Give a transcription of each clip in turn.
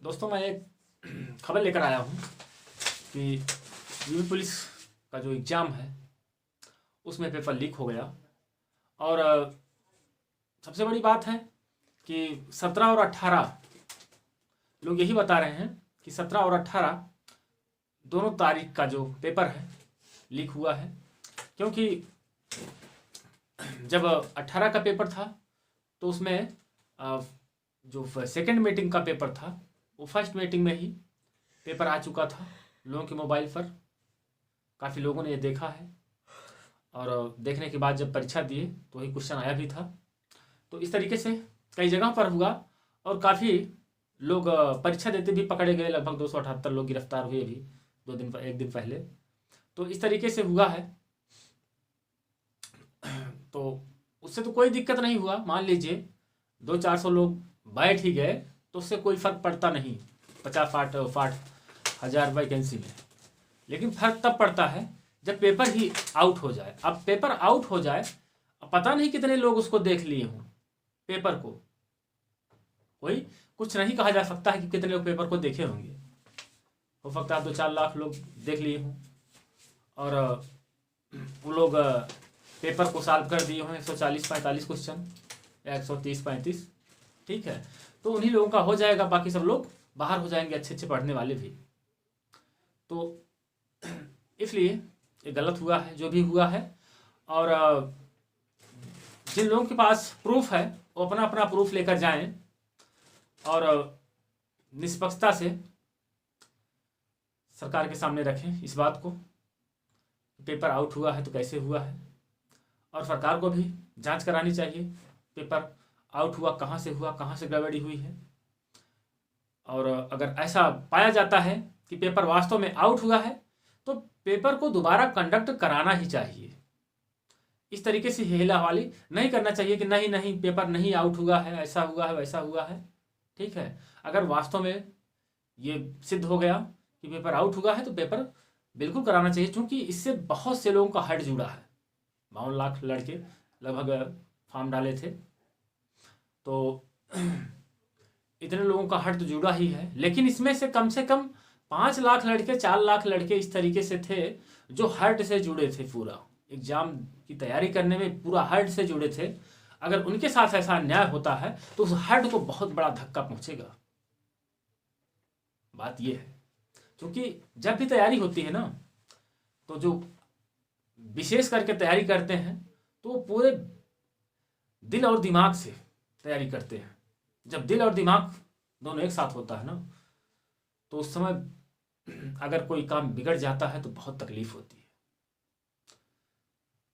दोस्तों मैं एक खबर लेकर आया हूँ कि यूपी पुलिस का जो एग्ज़ाम है उसमें पेपर लीक हो गया। और सबसे बड़ी बात है कि 17 और 18 लोग यही बता रहे हैं कि 17 और 18 दोनों तारीख का जो पेपर है लीक हुआ है। क्योंकि जब 18 का पेपर था तो उसमें जो सेकंड मीटिंग का पेपर था वो फर्स्ट मीटिंग में ही पेपर आ चुका था लोगों के मोबाइल पर। काफ़ी लोगों ने ये देखा है और देखने के बाद जब परीक्षा दिए तो वही क्वेश्चन आया भी था। तो इस तरीके से कई जगह पर हुआ और काफ़ी लोग परीक्षा देते भी पकड़े गए। लगभग 278 लोग गिरफ्तार हुए भी एक दिन पहले। तो इस तरीके से हुआ है। तो उससे तो कोई दिक्कत नहीं हुआ। मान लीजिए 200-400 लोग बैठ ही गए तो उससे कोई फ़र्क पड़ता नहीं 50-60 हज़ार वैकेंसी में। लेकिन फ़र्क तब पड़ता है जब पेपर ही आउट हो जाए। अब पेपर आउट हो जाए, अब पता नहीं कितने लोग उसको देख लिए हों पेपर को। कोई कुछ नहीं कहा जा सकता है कि कितने लोग पेपर को देखे होंगे। हो सकता है 2-4 लाख लोग देख लिए हों और वो लोग पेपर को सॉल्व कर दिए हों 140-45 क्वेश्चन या 130-35। ठीक है, तो उन्हीं लोगों का हो जाएगा, बाकी सब लोग बाहर हो जाएंगे, अच्छे अच्छे पढ़ने वाले भी। तो इसलिए ये गलत हुआ है जो भी हुआ है। और जिन लोगों के पास प्रूफ है वो अपना अपना प्रूफ लेकर जाएं और निष्पक्षता से सरकार के सामने रखें इस बात को। पेपर आउट हुआ है तो कैसे हुआ है, और सरकार को भी जांच करानी चाहिए पेपर आउट हुआ कहाँ से हुआ, कहाँ से गड़बड़ी हुई है। और अगर ऐसा पाया जाता है कि पेपर वास्तव में आउट हुआ है तो पेपर को दोबारा कंडक्ट कराना ही चाहिए। इस तरीके से हेला हवाली नहीं करना चाहिए कि नहीं नहीं पेपर नहीं आउट हुआ है, ऐसा हुआ है वैसा हुआ है। ठीक है, अगर वास्तव में ये सिद्ध हो गया कि पेपर आउट हुआ है तो पेपर बिल्कुल कराना चाहिए, क्योंकि इससे बहुत से लोगों का हट जुड़ा है। 52 लाख लड़के लगभग फॉर्म डाले थे, तो इतने लोगों का हट तो जुड़ा ही है। लेकिन इसमें से कम 5 लाख लड़के 4 लाख लड़के इस तरीके से थे जो हर्ट से जुड़े थे, पूरा एग्जाम की तैयारी करने में पूरा हर्ट से जुड़े थे। अगर उनके साथ ऐसा अन्याय होता है तो उस हर्ट को बहुत बड़ा धक्का पहुंचेगा। बात यह है, क्योंकि जब भी तैयारी होती है ना तो जो विशेष करके तैयारी करते हैं तो वो पूरे दिल और दिमाग से तैयारी करते हैं। जब दिल और दिमाग दोनों एक साथ होता है ना तो उस समय अगर कोई काम बिगड़ जाता है तो बहुत तकलीफ होती है।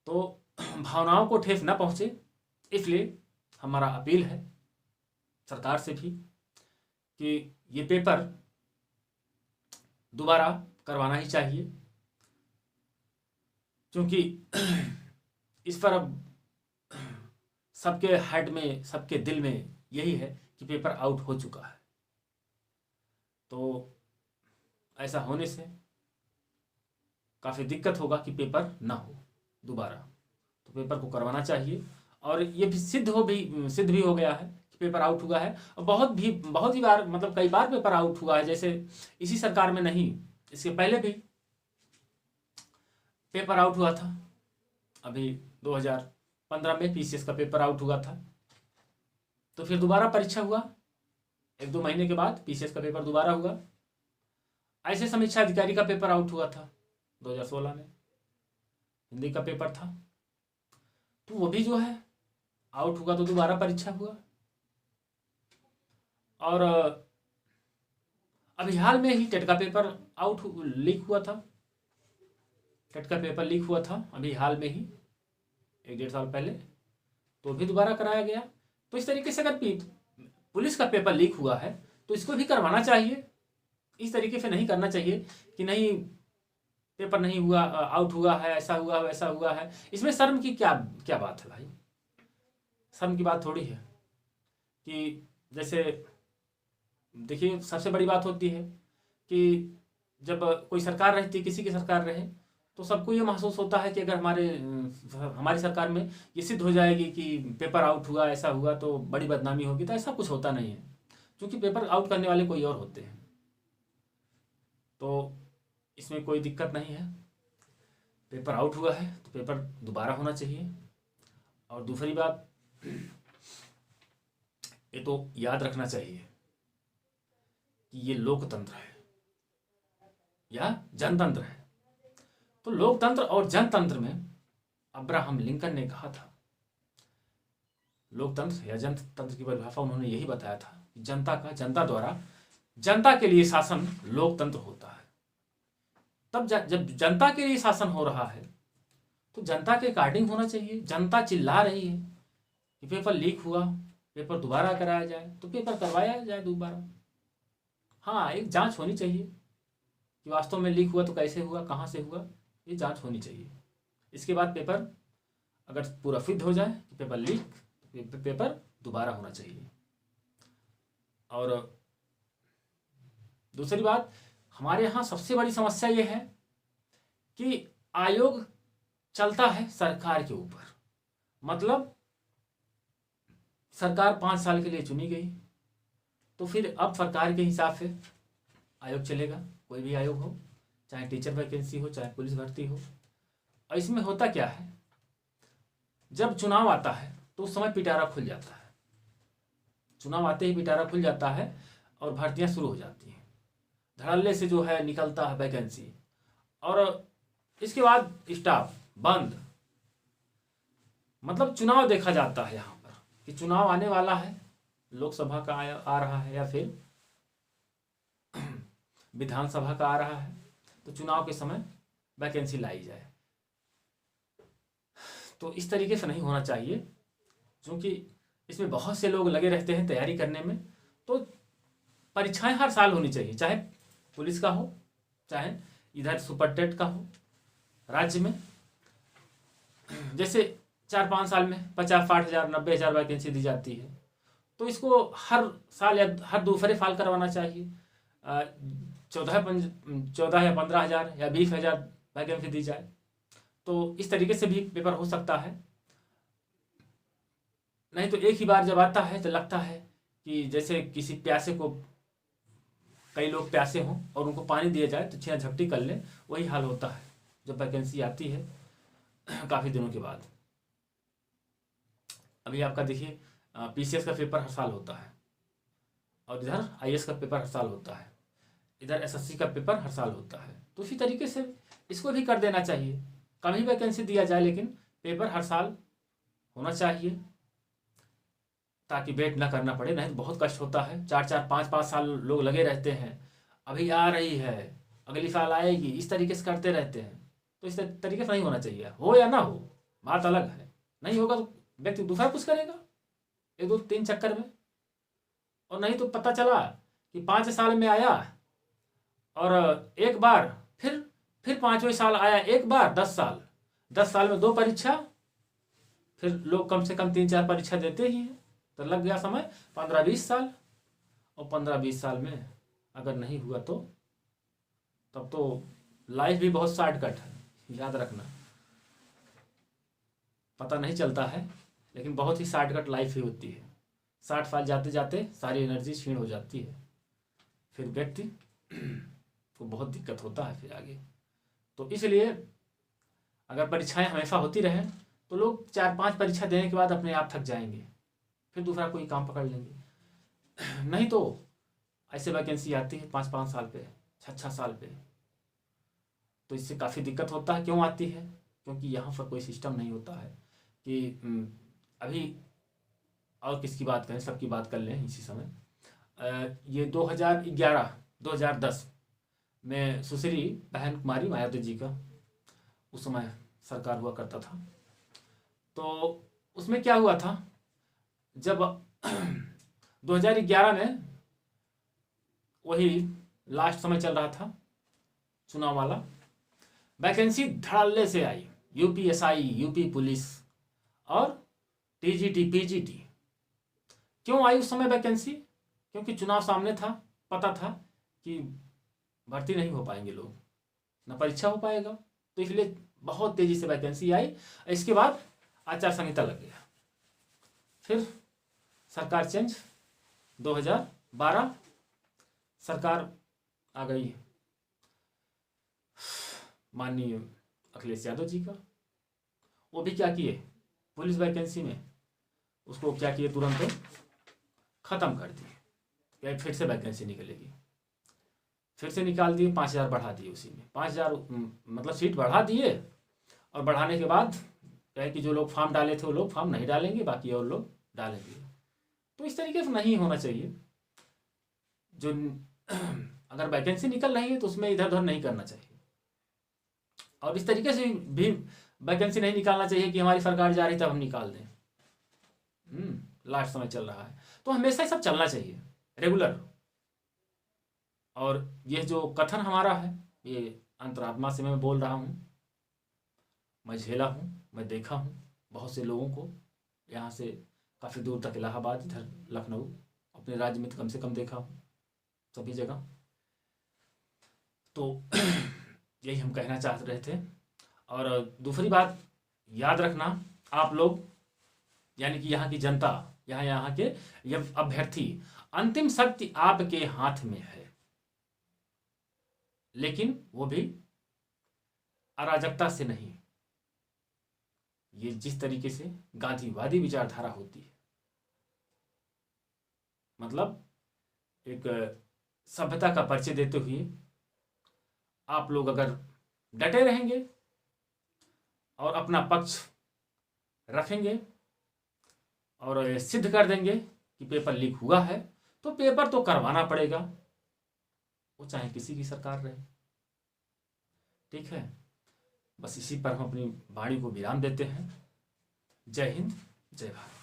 तो भावनाओं को ठेस ना पहुंचे, इसलिए हमारा अपील है सरकार से भी कि ये पेपर दोबारा करवाना ही चाहिए, क्योंकि इस पर अब सबके हेड में, सबके दिल में यही है कि पेपर आउट हो चुका है। तो ऐसा होने से काफ़ी दिक्कत होगा कि पेपर ना हो दोबारा। तो पेपर को करवाना चाहिए। और ये भी सिद्ध भी हो गया है कि पेपर आउट हुआ है। और बहुत ही बार, मतलब कई बार पेपर आउट हुआ है। जैसे इसी सरकार में नहीं, इसके पहले भी पेपर आउट हुआ था। अभी 2015 में पीसीएस का पेपर आउट हुआ था, तो फिर दोबारा परीक्षा हुआ। 1-2 महीने के बाद पीसीएस का पेपर दोबारा हुआ। ऐसे समीक्षा अधिकारी का पेपर आउट हुआ था 2016 में, हिंदी का पेपर था, तो वो भी जो है आउट हुआ तो दोबारा परीक्षा हुआ। और अभी हाल में ही टेट का पेपर लीक हुआ था। टेट का पेपर लीक हुआ था अभी हाल में ही 1-1.5 साल पहले, तो भी दोबारा कराया गया। तो इस तरीके से अगर पुलिस का पेपर लीक हुआ है तो इसको भी करवाना चाहिए। इस तरीके से नहीं करना चाहिए कि नहीं पेपर नहीं हुआ, आउट हुआ है, ऐसा हुआ वैसा हुआ है। इसमें शर्म की क्या बात है भाई? शर्म की बात थोड़ी है। कि जैसे देखिए, सबसे बड़ी बात होती है कि जब कोई सरकार रहती है, किसी की सरकार रहे, तो सबको ये महसूस होता है कि अगर हमारी सरकार में ये सिद्ध हो जाएगी कि पेपर आउट हुआ, ऐसा हुआ, तो बड़ी बदनामी होगी। तो ऐसा कुछ होता नहीं है, क्योंकि पेपर आउट करने वाले कोई और होते हैं, तो इसमें कोई दिक्कत नहीं है। पेपर आउट हुआ है तो पेपर दोबारा होना चाहिए। और दूसरी बात, ये तो याद रखना चाहिए कि ये लोकतंत्र है या जनतंत्र है। तो लोकतंत्र और जनतंत्र में अब्राहम लिंकन ने कहा था, लोकतंत्र या जनतंत्र की परिभाषा उन्होंने यही बताया था कि जनता का, जनता द्वारा जनता के लिए शासन लोकतंत्र होता है। तब जब जनता के लिए शासन हो रहा है तो जनता के अकॉर्डिंग होना चाहिए। जनता चिल्ला रही है कि पेपर लीक हुआ, पेपर दोबारा कराया जाए, तो पेपर करवाया जाए दोबारा। हाँ, एक जांच होनी चाहिए कि वास्तव में लीक हुआ तो कैसे हुआ, कहाँ से हुआ, ये जांच होनी चाहिए। इसके बाद पेपर अगर पूरा सिद्ध हो जाए कि पेपर लीक, पेपर दोबारा होना चाहिए। और दूसरी बात, हमारे यहाँ सबसे बड़ी समस्या ये है कि आयोग चलता है सरकार के ऊपर। मतलब सरकार 5 साल के लिए चुनी गई तो फिर अब सरकार के हिसाब से आयोग चलेगा, कोई भी आयोग हो, चाहे टीचर वैकेंसी हो, चाहे पुलिस भर्ती हो। और इसमें होता क्या है, जब चुनाव आता है तो उस समय पिटारा खुल जाता है। चुनाव आते ही पिटारा खुल जाता है और भर्तियां शुरू हो जाती हैं, धड़ल्ले से जो है निकलता है वैकेंसी, और इसके बाद स्टाफ बंद। मतलब चुनाव देखा जाता है यहाँ पर कि चुनाव आने वाला है, लोकसभा का आ रहा है या फिर विधानसभा का आ रहा है, तो चुनाव के समय वैकेंसी लाई जाए। तो इस तरीके से नहीं होना चाहिए, क्योंकि इसमें बहुत से लोग लगे रहते हैं तैयारी करने में। तो परीक्षाएं हर साल होनी चाहिए, चाहे पुलिस का हो, चाहे इधर सुपरटेट का हो राज्य में। जैसे 4-5 साल में 50-60 हज़ार 90,000 वैकेंसी दी जाती है, तो इसको हर साल या हर दूसरे साल करवाना चाहिए। 14 या 15 हज़ार या 20 हज़ार वैकेंसी दी जाए, तो इस तरीके से भी पेपर हो सकता है। नहीं तो एक ही बार जब आता है तो लगता है कि जैसे किसी प्यासे को, कई लोग प्यासे हों और उनको पानी दिया जाए तो छीना झपटी कर ले, वही हाल होता है जब वैकेंसी आती है काफ़ी दिनों के बाद। अभी आपका देखिए पीसीएस का पेपर हर साल होता है, और इधर आईएएस का पेपर हर साल होता है, इधर एसएससी का पेपर हर साल होता है। तो इसी तरीके से इसको भी कर देना चाहिए, कम ही वैकेंसी दिया जाए लेकिन पेपर हर साल होना चाहिए, ताकि वेट ना करना पड़े। नहीं तो बहुत कष्ट होता है, 4-4 5-5 साल लोग लगे रहते हैं, अभी आ रही है, अगली साल आएगी, इस तरीके से करते रहते हैं। तो इस तरीके से नहीं होना चाहिए। हो या ना हो बात अलग है, नहीं होगा तो व्यक्ति दूसरा कुछ करेगा 1-2-3 चक्कर में। और नहीं तो पता चला कि 5 साल में आया और एक बार, फिर 5वें साल आया एक बार, 10 साल में 2 परीक्षा, फिर लोग कम से कम 3-4 परीक्षा देते ही हैं, तो लग गया समय 15-20 साल। और 15-20 साल में अगर नहीं हुआ तो तब तो लाइफ भी बहुत शॉर्टकट है, याद रखना। पता नहीं चलता है लेकिन बहुत ही शॉर्टकट लाइफ ही होती है। 60 साल जाते जाते सारी एनर्जी क्षीण हो जाती है, फिर व्यक्ति को बहुत दिक्कत होता है फिर आगे। तो इसलिए अगर परीक्षाएं हमेशा होती रहें तो लोग 4-5 परीक्षा देने के बाद अपने आप थक जाएंगे, फिर दूसरा कोई काम पकड़ लेंगे। नहीं तो ऐसे वैकेंसी आती है 5-5 साल पे, 6-6 साल पे, तो इससे काफ़ी दिक्कत होता है। क्यों आती है? क्योंकि यहाँ पर कोई सिस्टम नहीं होता है कि अभी और किसकी बात करें, सबकी बात कर लें इसी समय। ये 2011-2010 में सुश्री बहन कुमारी मायावती जी का उस समय सरकार हुआ करता था। तो उसमें क्या हुआ था, जब 2011 में वही लास्ट समय चल रहा था चुनाव वाला, वैकेंसी धड़ल्ले से आई, यूपीएसआई, यूपी पुलिस और टीजीटी पीजीटी। क्यों आई उस समय वैकेंसी? क्योंकि चुनाव सामने था, पता था कि भर्ती नहीं हो पाएंगे लोग, ना परीक्षा हो पाएगा, तो इसलिए बहुत तेजी से वैकेंसी आई। इसके बाद आचार संहिता लग गया, फिर सरकार चेंज 2019 12 सरकार आ गई है माननीय अखिलेश यादव जी का। वो भी क्या किए, पुलिस वैकेंसी में उसको क्या किए, तुरंत ख़त्म कर दिए। क्या फिर से वैकेंसी निकलेगी, फिर से निकाल दिए, 5000 बढ़ा दिए उसी में, 5000 मतलब सीट बढ़ा दिए। और बढ़ाने के बाद क्या है कि जो लोग फॉर्म डाले थे वो लोग फॉर्म नहीं डालेंगे, बाकी और लोग डालेंगे। तो इस तरीके से नहीं होना चाहिए। जो अगर वैकेंसी निकल रही है तो उसमें इधर उधर नहीं करना चाहिए। और इस तरीके से भी वैकेंसी नहीं निकालना चाहिए कि हमारी सरकार जा रही तब हम निकाल दें, लास्ट समय चल रहा है। तो हमेशा ही सब चलना चाहिए रेगुलर। और यह जो कथन हमारा है, ये अंतरात्मा से मैं बोल रहा हूँ, मैं झेला हूँ, मैं देखा हूँ बहुत से लोगों को, यहाँ से काफ़ी दूर तक इलाहाबाद, इधर लखनऊ, अपने राज्य में तो कम से कम देखा हूँ सभी जगह। तो यही हम कहना चाह रहे थे। और दूसरी बात याद रखना, आप लोग यानी कि यहाँ की जनता, यहाँ के ये अभ्यर्थी, अंतिम शक्ति आपके हाथ में है, लेकिन वो भी अराजकता से नहीं। ये जिस तरीके से गांधीवादी विचारधारा होती है, मतलब एक सभ्यता का परिचय देते हुए आप लोग अगर डटे रहेंगे और अपना पक्ष रखेंगे और सिद्ध कर देंगे कि पेपर लीक हुआ है, तो पेपर तो करवाना पड़ेगा, वो चाहे किसी की सरकार रहे। ठीक है, बस इसी पर हम अपनी वाणी को विराम देते हैं। जय हिंद, जय भारत।